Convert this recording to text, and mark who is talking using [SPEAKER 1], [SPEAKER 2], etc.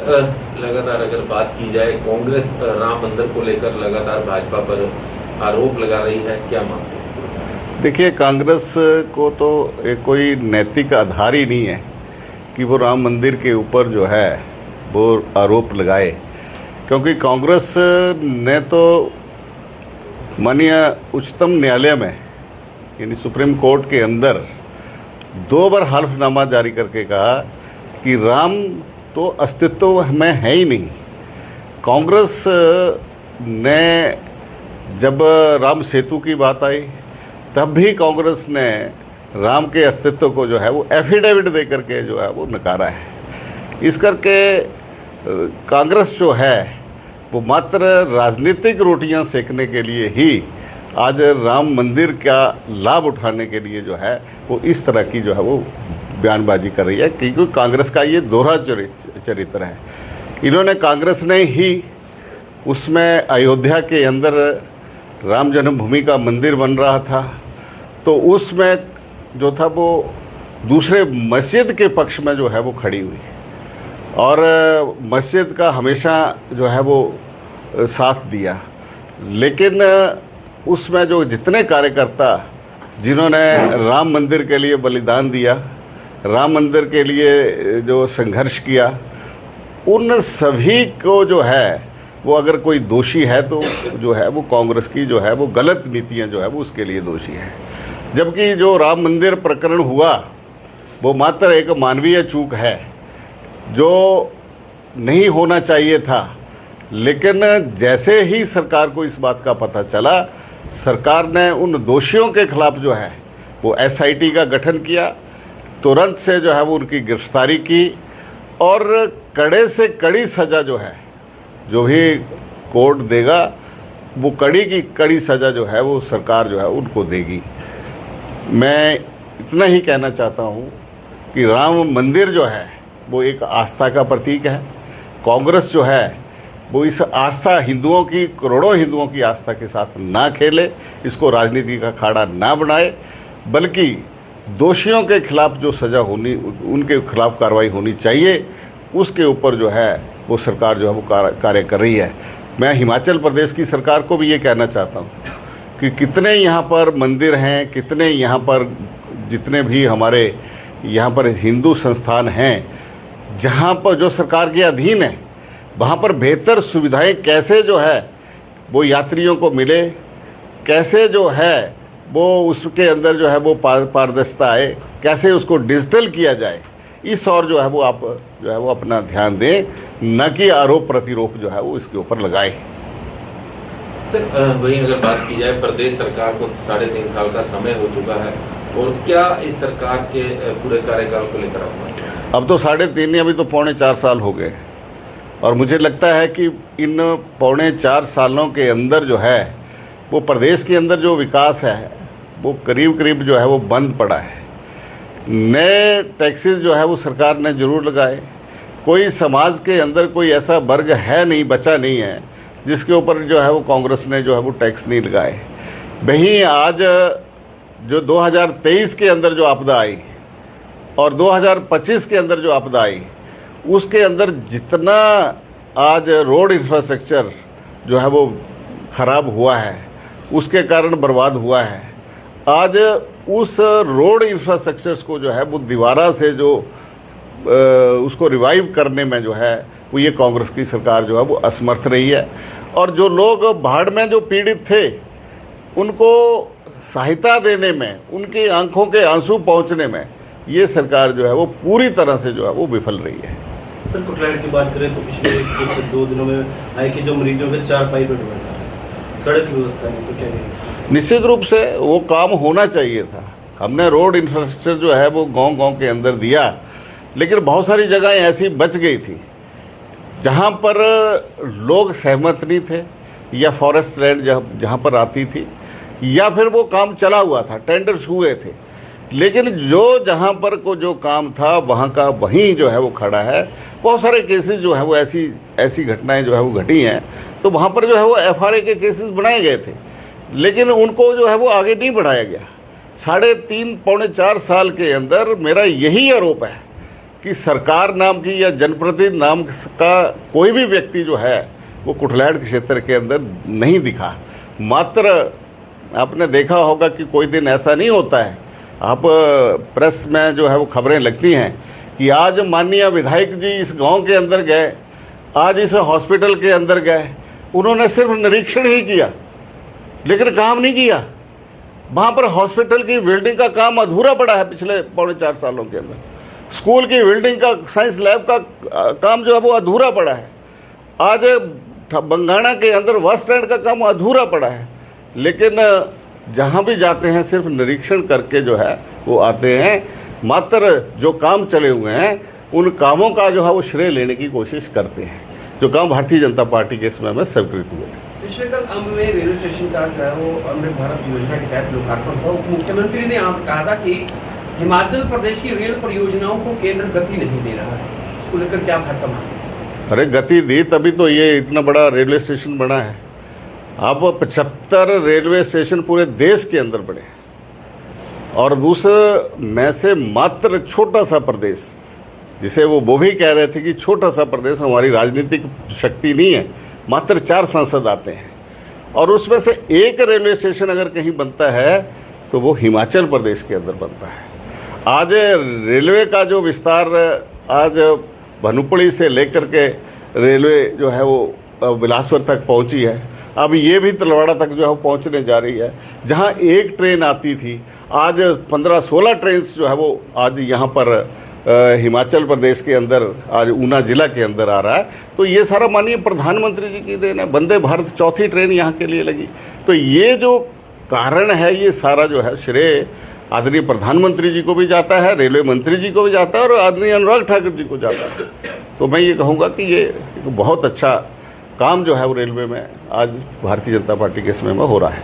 [SPEAKER 1] लगातार अगर बात की जाए, कांग्रेस राम मंदिर को लेकर लगातार भाजपा पर आरोप लगा रही है, क्या मानते हैं?
[SPEAKER 2] देखिए, कांग्रेस को तो एक कोई नैतिक आधार ही नहीं है कि वो राम मंदिर के ऊपर जो है वो आरोप लगाए, क्योंकि कांग्रेस ने तो माननीय उच्चतम न्यायालय में यानी सुप्रीम कोर्ट के अंदर 2 बार हल्फनामा जारी करके कहा कि राम तो अस्तित्व में है ही नहीं। कांग्रेस ने जब राम सेतु की बात आई तब भी कांग्रेस ने राम के अस्तित्व को जो है वो एफिडेविट दे करके जो है वो नकारा है। इस करके कांग्रेस जो है वो मात्र राजनीतिक रोटियां सेकने के लिए ही आज राम मंदिर का लाभ उठाने के लिए जो है वो इस तरह की जो है वो बयानबाजी कर रही है, क्योंकि कांग्रेस का ये दोहरा चरित्र है। इन्होंने कांग्रेस ने ही उसमें अयोध्या के अंदर राम जन्मभूमि का मंदिर बन रहा था, तो उसमें जो था वो दूसरे मस्जिद के पक्ष में जो है वो खड़ी हुई और मस्जिद का हमेशा जो है वो साथ दिया। लेकिन उसमें जो जितने कार्यकर्ता जिन्होंने राम मंदिर के लिए बलिदान दिया, राम मंदिर के लिए जो संघर्ष किया, उन सभी को जो है वो अगर कोई दोषी है तो जो है वो कांग्रेस की जो है वो गलत नीतियां जो है वो उसके लिए दोषी है। जबकि जो राम मंदिर प्रकरण हुआ वो मात्र एक मानवीय चूक है जो नहीं होना चाहिए था। लेकिन जैसे ही सरकार को इस बात का पता चला, सरकार ने उन दोषियों के खिलाफ जो है वो SIT का गठन किया, तुरंत से जो है वो उनकी गिरफ्तारी की और कड़े से कड़ी सज़ा जो है, जो भी कोर्ट देगा वो कड़ी की कड़ी सज़ा जो है वो सरकार जो है उनको देगी। मैं इतना ही कहना चाहता हूँ कि राम मंदिर जो है वो एक आस्था का प्रतीक है। कांग्रेस जो है वो इस आस्था हिंदुओं की, करोड़ों हिंदुओं की आस्था के साथ ना खेले, इसको राजनीति का अखाड़ा ना बनाए, बल्कि दोषियों के खिलाफ जो सज़ा होनी, उनके खिलाफ कार्रवाई होनी चाहिए, उसके ऊपर जो है वो सरकार जो है वो कार्य कर रही है। मैं हिमाचल प्रदेश की सरकार को भी ये कहना चाहता हूँ कि कितने यहाँ पर मंदिर हैं, कितने यहाँ पर जितने भी हमारे यहाँ पर हिंदू संस्थान हैं, जहाँ पर जो सरकार के अधीन है, वहाँ पर बेहतर सुविधाएं कैसे जो है वो यात्रियों को मिले, कैसे जो है वो उसके अंदर जो है वो पारदर्शिता आए, कैसे उसको डिजिटल किया जाए, इस और जो है वो आप जो है वो अपना ध्यान दें, न कि आरोप प्रतिरोप जो है वो इसके ऊपर लगाए।
[SPEAKER 1] सर, वहीं अगर बात की जाए, प्रदेश सरकार को 3.5 साल का समय हो चुका है और क्या इस सरकार के पूरे कार्यकाल को लेकर आप?
[SPEAKER 2] अब तो 3.5 अभी तो 3.25 साल हो गए और मुझे लगता है कि इन 3.25 सालों के अंदर जो है वो प्रदेश के अंदर जो विकास है वो करीब करीब जो है वो बंद पड़ा है। नए टैक्सेस जो है वो सरकार ने जरूर लगाए, कोई समाज के अंदर कोई ऐसा वर्ग है नहीं, बचा नहीं है जिसके ऊपर जो है वो कांग्रेस ने जो है वो टैक्स नहीं लगाए। वहीं आज जो 2023 के अंदर जो आपदा आई और 2025 के अंदर जो आपदा आई, उसके अंदर जितना आज रोड इंफ्रास्ट्रक्चर जो है वो ख़राब हुआ है, उसके कारण बर्बाद हुआ है, आज उस रोड इंफ्रास्ट्रक्चर्स को जो है वो दोबारा से जो उसको रिवाइव करने में जो है वो ये कांग्रेस की सरकार जो है वो असमर्थ रही है। और जो लोग बाढ़ में जो पीड़ित थे उनको सहायता देने में, उनकी आंखों के आंसू पहुंचने में ये सरकार जो है वो पूरी तरह से जो है वो विफल रही है।
[SPEAKER 3] सर, कुटलाइट की बात करें तो पिछले 1 से 2 दिनों में आए कि जो मरीजों के 4 पाई बेड बन रहा है, सड़क की व्यवस्था नहीं, तो क्या करें?
[SPEAKER 2] निश्चित रूप से वो काम होना चाहिए था। हमने रोड इंफ्रास्ट्रक्चर जो है वो गांव-गांव के अंदर दिया, लेकिन बहुत सारी जगहें ऐसी बच गई थी जहां पर लोग सहमत नहीं थे, या फॉरेस्ट लैंड जहां पर आती थी, या फिर वो काम चला हुआ था, टेंडर्स हुए थे, लेकिन जो जहां पर को जो काम था वहां का वहीं जो है वो खड़ा है। बहुत सारे केसेस जो है वो ऐसी घटनाएं जो है वो घटी हैं, तो वहां पर जो है वो FRA के केसेस बनाए गए थे, लेकिन उनको जो है वो आगे नहीं बढ़ाया गया। 3.5 पौने 4 साल के अंदर मेरा यही आरोप है कि सरकार नाम की या जनप्रतिनिधि नाम का कोई भी व्यक्ति जो है वो कुटलैहड़ क्षेत्र के अंदर नहीं दिखा। मात्र आपने देखा होगा कि कोई दिन ऐसा नहीं होता है, आप प्रेस में जो है वो खबरें लगती हैं कि आज माननीय विधायक जी इस गांव के अंदर गए, आज इस हॉस्पिटल के अंदर गए, उन्होंने सिर्फ निरीक्षण ही किया लेकिन काम नहीं किया। वहां पर हॉस्पिटल की बिल्डिंग का काम अधूरा पड़ा है पिछले 3.25 सालों के अंदर। स्कूल की बिल्डिंग का, साइंस लैब का काम जो है वो अधूरा पड़ा है। आज बंगाणा के अंदर बस स्टैंड का काम अधूरा पड़ा है, लेकिन जहां भी जाते हैं सिर्फ निरीक्षण करके जो है वो आते हैं। मात्र जो काम चले हुए हैं उन कामों का जो है वो श्रेय लेने की कोशिश करते हैं, जो काम भारतीय जनता पार्टी के समय में स्वीकृत हुए थे।
[SPEAKER 4] पिछले कल अम्ब में रेलवे स्टेशन का जो है वो अमृत भारत योजना के तहत लोकार्पण हुआ। उप मुख्यमंत्री ने कहा था कि हिमाचल प्रदेश की रेल परियोजनाओं को केंद्र गति नहीं दे रहा है, इसको लेकर क्या भड़कम है?
[SPEAKER 2] अरे गति दी तभी तो ये इतना बड़ा रेलवे स्टेशन बना है। अब 75 रेलवे स्टेशन पूरे देश के अंदर बने और में से मात्र छोटा सा प्रदेश, जिसे वो भी कह रहे थे कि छोटा सा प्रदेश, हमारी राजनीतिक शक्ति नहीं है, मात्र 4 सांसद आते हैं और उसमें से एक रेलवे स्टेशन अगर कहीं बनता है तो वो हिमाचल प्रदेश के अंदर बनता है। आज रेलवे का जो विस्तार आज भनुपड़ी से लेकर के रेलवे जो है वो बिलासपुर तक पहुंची है, अब ये भी तलवाड़ा तक जो है वो पहुंचने जा रही है। जहां एक ट्रेन आती थी आज 15-16 ट्रेन जो है वो आज यहाँ पर हिमाचल प्रदेश के अंदर, आज ऊना जिला के अंदर आ रहा है। तो ये सारा माननीय प्रधानमंत्री जी की देन है। वंदे भारत 4थी ट्रेन यहाँ के लिए लगी। तो ये जो कारण है, ये सारा जो है श्रेय आदरणीय प्रधानमंत्री जी को भी जाता है, रेलवे मंत्री जी को भी जाता है और आदरणीय अनुराग ठाकुर जी को जाता है। तो मैं ये कहूँगा कि ये एक बहुत अच्छा काम जो है वो रेलवे में आज भारतीय जनता पार्टी के समय में हो रहा है।